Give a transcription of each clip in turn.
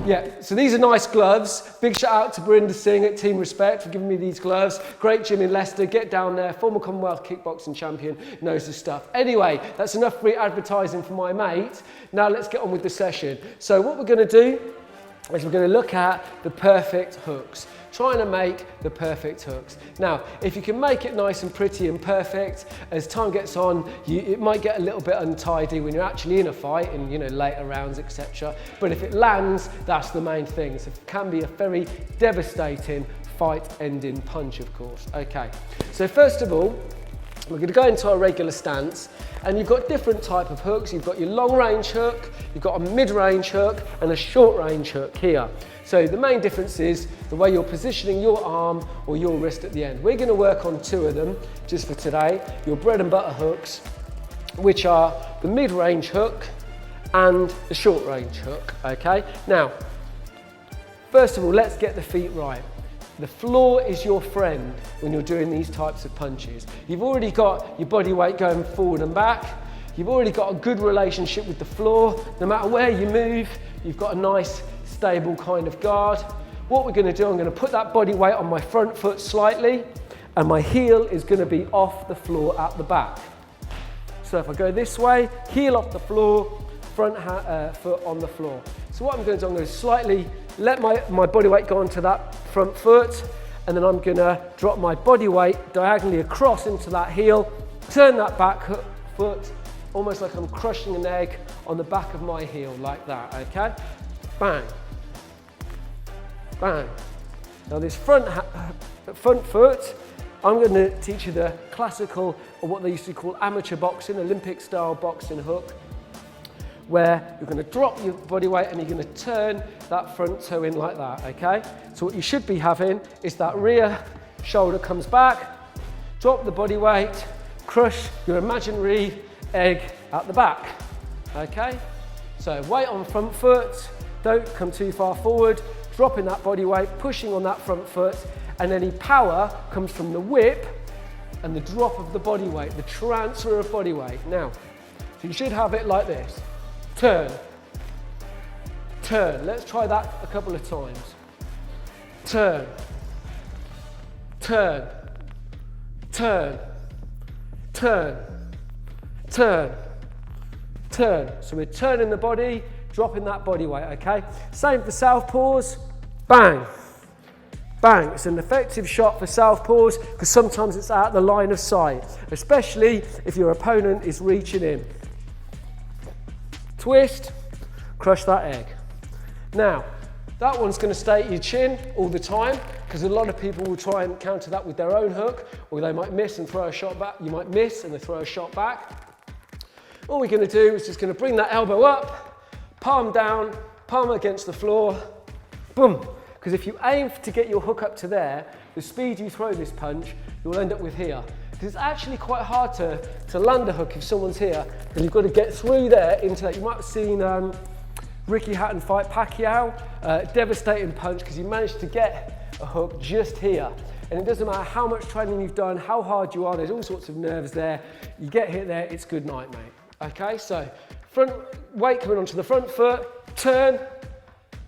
Yeah, so these are nice gloves. Big shout out to Brinda Singh at Team Respect for giving me these gloves. Great gym in Leicester. Get down there. Former Commonwealth kickboxing champion. Knows his stuff. Anyway, that's enough free advertising for my mate. Now let's get on with the session. So what we're going to do is we're going to look at the perfect hooks. Trying to make the perfect hooks. Now, if you can make it nice and pretty and perfect, as time gets on, it might get a little bit untidy when you're actually in a fight and, you know, later rounds, etc. But if it lands, that's the main thing. So it can be a very devastating fight-ending punch, of course. Okay, so first of all, we're going to go into our regular stance, and you've got different type of hooks. You've got your long range hook, you've got a mid-range hook, and a short range hook here. So the main difference is the way you're positioning your arm or your wrist at the end. We're going to work on two of them just for today, your bread and butter hooks, which are the mid-range hook and the short range hook, okay? Now, first of all, let's get the feet right. The floor is your friend when you're doing these types of punches. You've already got your body weight going forward and back. You've already got a good relationship with the floor. No matter where you move, you've got a nice, stable kind of guard. What we're going to do, I'm going to put that body weight on my front foot slightly, and my heel is going to be off the floor at the back. So if I go this way, heel off the floor, front foot on the floor. So what I'm going to do, I'm going to slightly let my body weight go onto that front foot, and then I'm going to drop my body weight diagonally across into that heel, turn that back foot, almost like I'm crushing an egg on the back of my heel, like that, okay? Bang, bang. Now this front foot, I'm going to teach you the classical, or what they used to call amateur boxing, Olympic style boxing hook, where you're going to drop your body weight and you're going to turn that front toe in like that, okay? So what you should be having is that rear shoulder comes back, drop the body weight, crush your imaginary egg at the back, okay? So weight on front foot, don't come too far forward, dropping that body weight, pushing on that front foot, and any power comes from the whip and the drop of the body weight, the transfer of body weight. Now, so you should have it like this. Turn, turn. Let's try that a couple of times. Turn, turn, turn, turn, turn, turn. So we're turning the body, dropping that body weight, okay? Same for southpaws. Bang, bang. It's an effective shot for southpaws because sometimes it's out the line of sight, especially if your opponent is reaching in. Twist, crush that egg. Now, that one's going to stay at your chin all the time because a lot of people will try and counter that with their own hook, or they might miss and throw a shot back. You might miss and they throw a shot back. All we're going to do is just going to bring that elbow up, palm down, palm against the floor, boom. Because if you aim to get your hook up to there, the speed you throw this punch, you'll end up with here. Because it's actually quite hard to land a hook if someone's here, because you've got to get through there into that. You might have seen Ricky Hatton fight Pacquiao, devastating punch because he managed to get a hook just here. And it doesn't matter how much training you've done, how hard you are, there's all sorts of nerves there. You get hit there, it's good night, mate. Okay, so front weight coming onto the front foot, turn,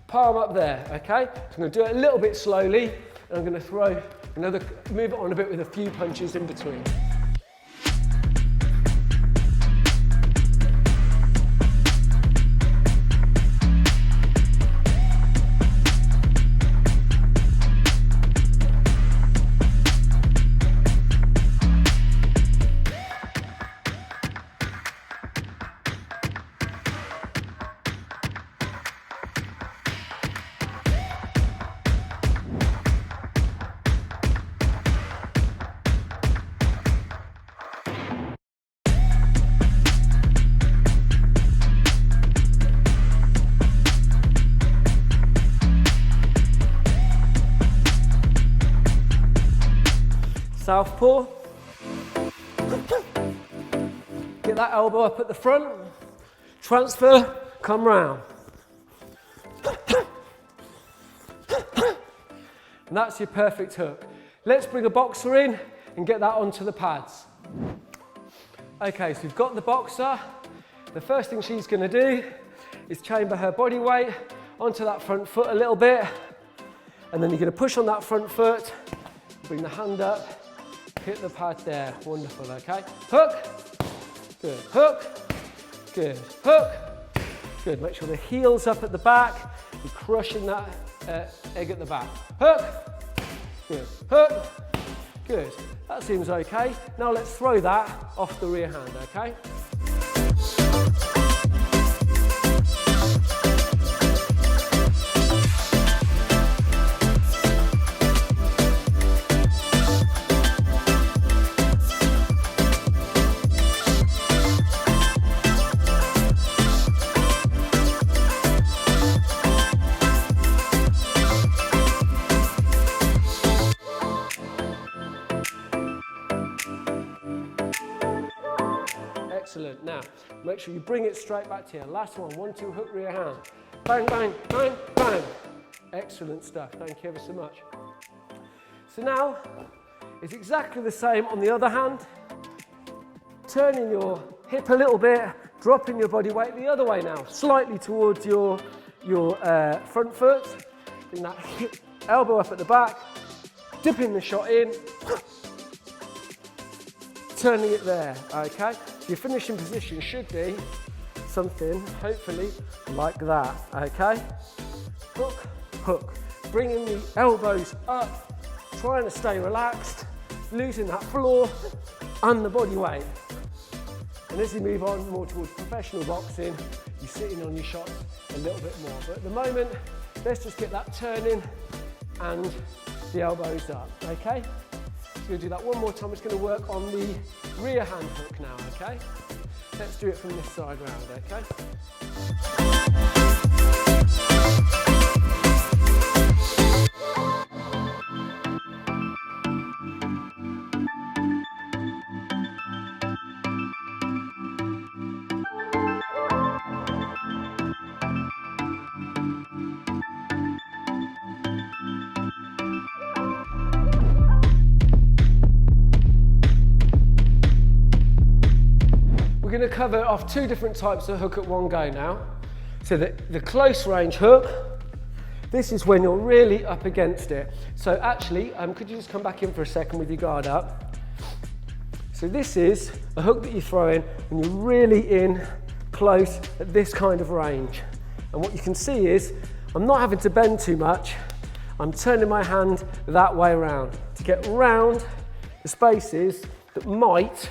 palm up there, okay? So I'm going to do it a little bit slowly, and I'm going to throw move it on a bit with a few punches in between. Southpaw. Get that elbow up at the front. Transfer, come round. And that's your perfect hook. Let's bring a boxer in and get that onto the pads. Okay, so we've got the boxer. The first thing she's going to do is chamber her body weight onto that front foot a little bit, and then you're going to push on that front foot, bring the hand up, hit the pad there. Wonderful, okay? Hook, good, hook, good, hook, good. Make sure the heel's up at the back, you're crushing that egg at the back. Hook, good, hook, good. That seems okay. Now let's throw that off the rear hand, okay? Excellent. Now, make sure you bring it straight back to you. Last one, 1, 2, hook, rear hand. Bang, bang, bang, bang. Excellent stuff. Thank you ever so much. So now, it's exactly the same on the other hand. Turning your hip a little bit, dropping your body weight the other way now, slightly towards your front foot. Bring that hip, elbow up at the back, dipping the shot in, turning it there, okay? So your finishing position should be something, hopefully, like that, okay? Hook, hook. Bringing the elbows up, trying to stay relaxed, losing that floor and the body weight. And as you move on more towards professional boxing, you're sitting on your shots a little bit more. But at the moment, let's just get that turning and the elbows up, okay? So we're going to do that one more time. It's going to work on the rear hand hook now, okay? Let's do it from this side round, okay? We're going to cover off 2 different types of hook at one go now. So the close range hook, this is when you're really up against it. So actually, could you just come back in for a second with your guard up? So this is a hook that you throw in when you're really in close at this kind of range. And what you can see is, I'm not having to bend too much. I'm turning my hand that way around to get round the spaces that might,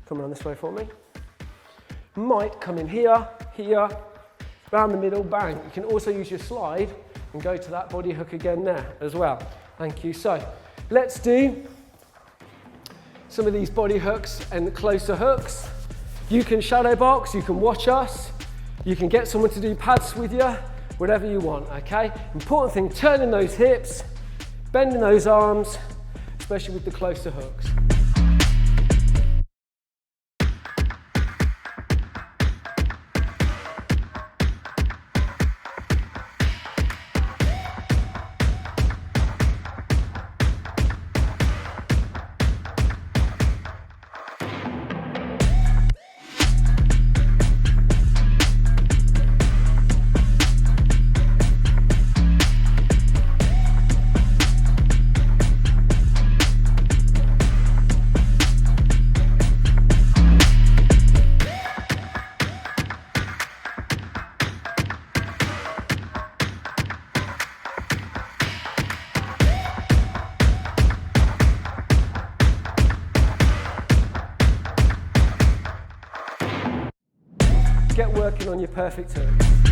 come around this way for me, might come in here, here, round the middle, bang. You can also use your slide and go to that body hook again there as well. Thank you. So let's do some of these body hooks and closer hooks. You can shadow box, you can watch us, you can get someone to do pads with you, whatever you want, okay? Important thing, turning those hips, bending those arms, especially with the closer hooks. Get working on your perfect hook.